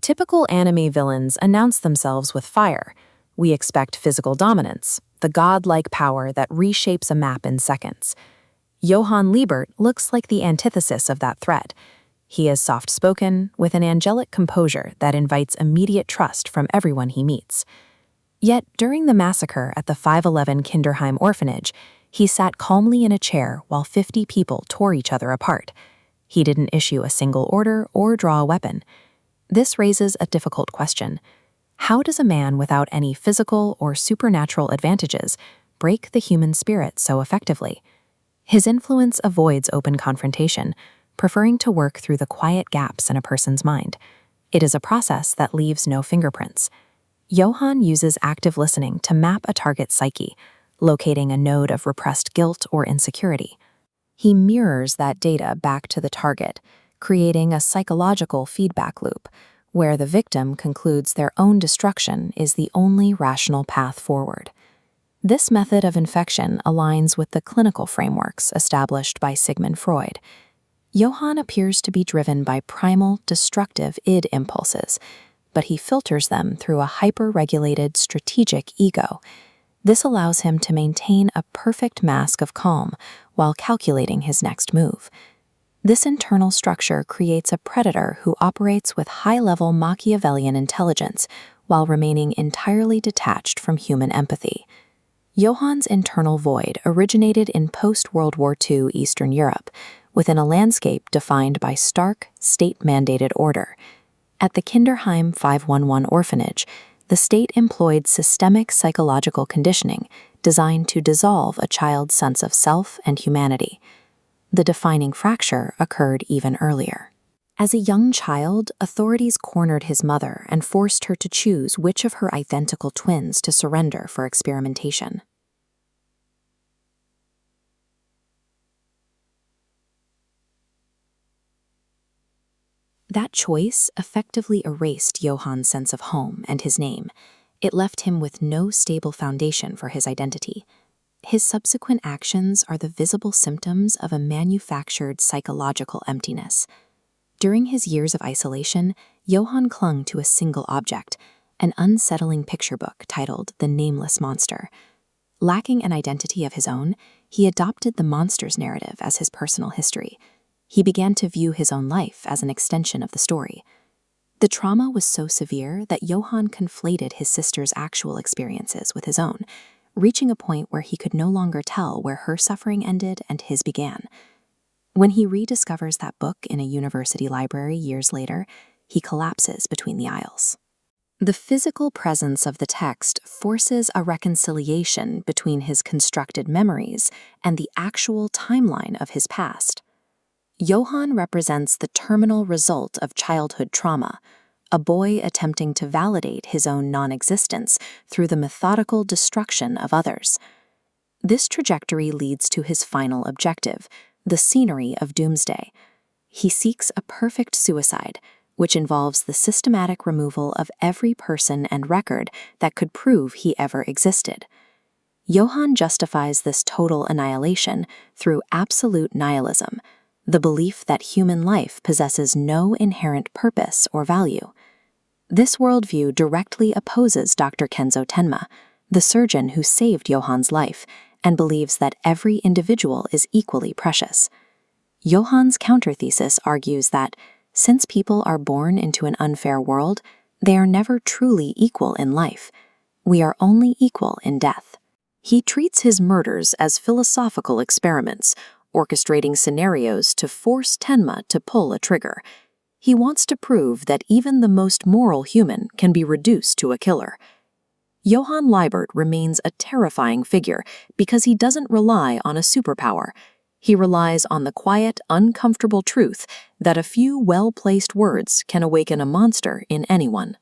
Typical anime villains announce themselves with fire. We expect physical dominance, the godlike power that reshapes a map in seconds. Johan Liebert looks like the antithesis of that threat. He is soft-spoken, with an angelic composure that invites immediate trust from everyone he meets. Yet, during the massacre at the 511 Kinderheim orphanage, he sat calmly in a chair while 50 people tore each other apart. He didn't issue a single order or draw a weapon. This raises a difficult question. How does a man without any physical or supernatural advantages break the human spirit so effectively? His influence avoids open confrontation, preferring to work through the quiet gaps in a person's mind. It is a process that leaves no fingerprints. Johan uses active listening to map a target's psyche, locating a node of repressed guilt or insecurity. He mirrors that data back to the target, creating a psychological feedback loop, where the victim concludes their own destruction is the only rational path forward. This method of infection aligns with the clinical frameworks established by Sigmund Freud. Johan appears to be driven by primal, destructive id impulses, but he filters them through a hyper-regulated strategic ego. This allows him to maintain a perfect mask of calm while calculating his next move. This internal structure creates a predator who operates with high-level Machiavellian intelligence while remaining entirely detached from human empathy. Johan's internal void originated in post-World War II Eastern Europe, within a landscape defined by stark, state-mandated order. At the Kinderheim 511 orphanage, the state employed systemic psychological conditioning designed to dissolve a child's sense of self and humanity. The defining fracture occurred even earlier. As a young child, authorities cornered his mother and forced her to choose which of her identical twins to surrender for experimentation. That choice effectively erased Johan's sense of home and his name. It left him with no stable foundation for his identity. His subsequent actions are the visible symptoms of a manufactured psychological emptiness. During his years of isolation, Johan clung to a single object, an unsettling picture book titled The Nameless Monster. Lacking an identity of his own, he adopted the monster's narrative as his personal history. He began to view his own life as an extension of the story. The trauma was so severe that Johan conflated his sister's actual experiences with his own, reaching a point where he could no longer tell where her suffering ended and his began. When he rediscovers that book in a university library years later, he collapses between the aisles. The physical presence of the text forces a reconciliation between his constructed memories and the actual timeline of his past. Johan represents the terminal result of childhood trauma, a boy attempting to validate his own non-existence through the methodical destruction of others. This trajectory leads to his final objective, the scenery of doomsday. He seeks a perfect suicide, which involves the systematic removal of every person and record that could prove he ever existed. Johan justifies this total annihilation through absolute nihilism, the belief that human life possesses no inherent purpose or value. This worldview directly opposes Dr. Kenzo Tenma, the surgeon who saved Johan's life, and believes that every individual is equally precious. Johan's counterthesis argues that, since people are born into an unfair world, they are never truly equal in life. We are only equal in death. He treats his murders as philosophical experiments, orchestrating scenarios to force Tenma to pull a trigger. He wants to prove that even the most moral human can be reduced to a killer. Johan Liebert remains a terrifying figure because he doesn't rely on a superpower. He relies on the quiet, uncomfortable truth that a few well-placed words can awaken a monster in anyone.